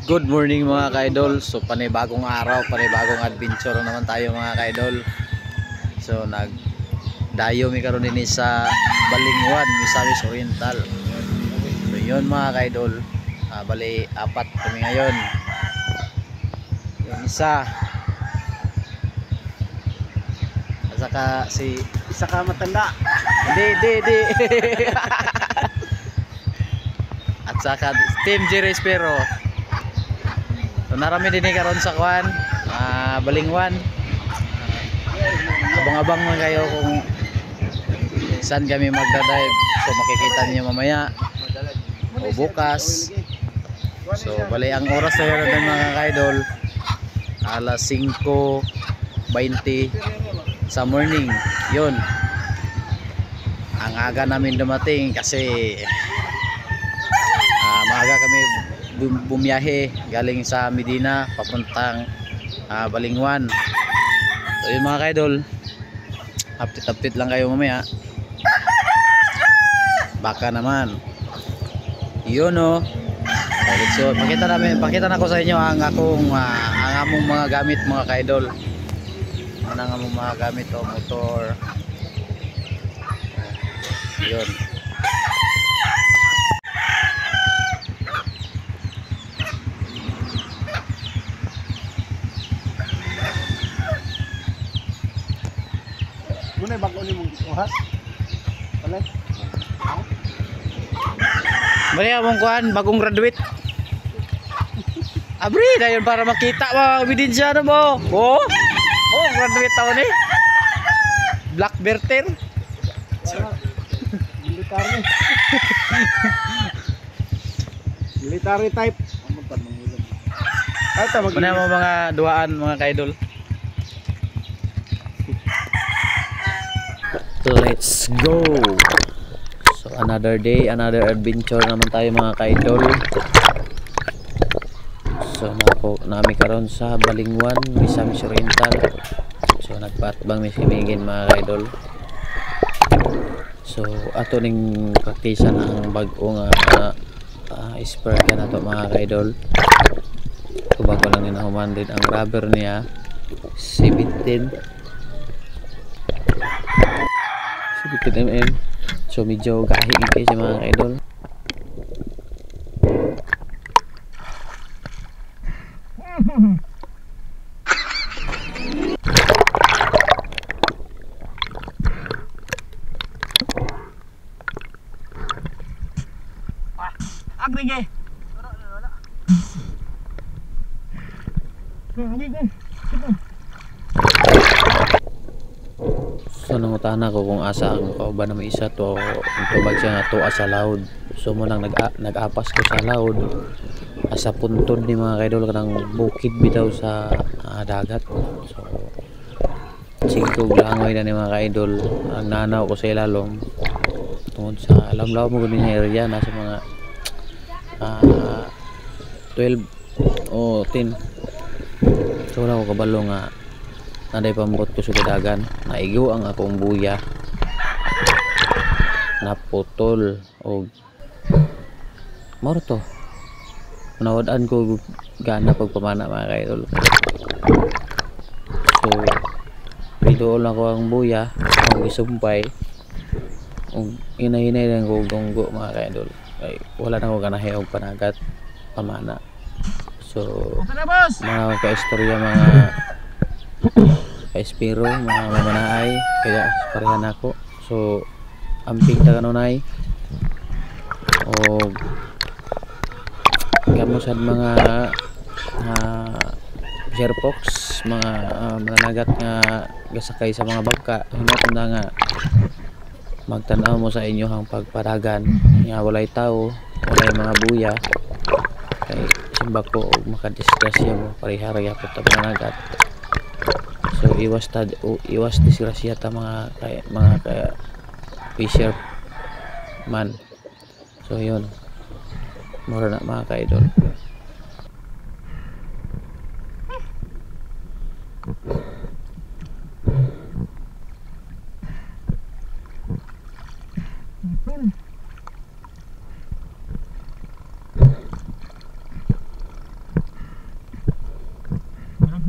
Good morning mga ka-idol. So panibagong araw, panibagong adventure naman tayo mga ka-idol. So nagdayo mi karon din sa Balingwan, Misamis Oriental. So yun mga ka-idol, bali apat kami ngayon. Yung isa at saka Isa ka matanda. di at saka Team Jerry Espero. So narami din karon sa kwan, Balingwan. Abang-abang man kayo kung saan kami magdadive. So makikita niyo mamaya o bukas. So bali ang oras na yun mga ka-idol, alas 5:20 sa morning. Yun, ang aga namin dumating kasi maaga kami bumiyahe galing sa Medina papuntang Balingwan. So yun mga ka-idol, update lang kayo mamaya. Baka naman yun o. So pakita na ko sa inyo ang among mga gamit mga ka-idol. Ano ang among mga gamit o motor. Yun. Muna bago ni mong buhat. Palit. Bali among kuan bagong graduate. Abri dayon para makita mga ebidensya na mo. Oh, graduate taon ni. Black Berter. Military. Military type. Ano pa mangulam? Ay ta Muna mo mga duaan mga ka-idol. Let's go. So another day, another adventure naman tayo mga ka-idol. So nami karon sa Balingwan, Misamis Oriental. So nagpatbang mi simigin mga ka-idol. So ato ning praktisan ang bag-o nga spare ka na to mga ka-idol. Kubag ko lang ninahuman din ang rubber niya 17 mm. So medyo gahig kayo sa mga ka-idol. Agrige. So nangutan ako kung asa ang kauban na may isa to, ang tubag siya nga to asa laod. So mo nang nag-apas ko sa laod asa puntod ni mga ka-idol kanang bukid bitaw sa dagat. So sigog langoy na ni mga ka-idol ang nanaw ko sa ilalom tungod sa alam-law mo gud nga area nasa mga 12 o 10. So wala ko kabalo nga naday pambot ko sa dagan, naigo ang akong buya, naputol og moro to. Nawad-an ko gana pagpamana mga ka-idol. So idool ako ang buya, ang isumpay og inahinay lang ko gunggo mga ka-idol. Ay wala na ko ganahe og panagat pamana. So mga ka-istorya mga Espero mga mamanaay kaya parehan ako. So amping ta kanunay o kamusad mga Sherpox, mga mananagat nga gasakay sa mga bangka. Hinatanda nga magtanaw mo sa inyong pagparagan nga walay tao, walay mga buya kay simbak ko og makadisgrasya mo parihara yapon ta mananagat. So iwas disgrasya ta mga fisher man. So yun, mura na mga ka-idol.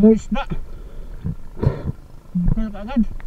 Boys na. Kaya kaagad.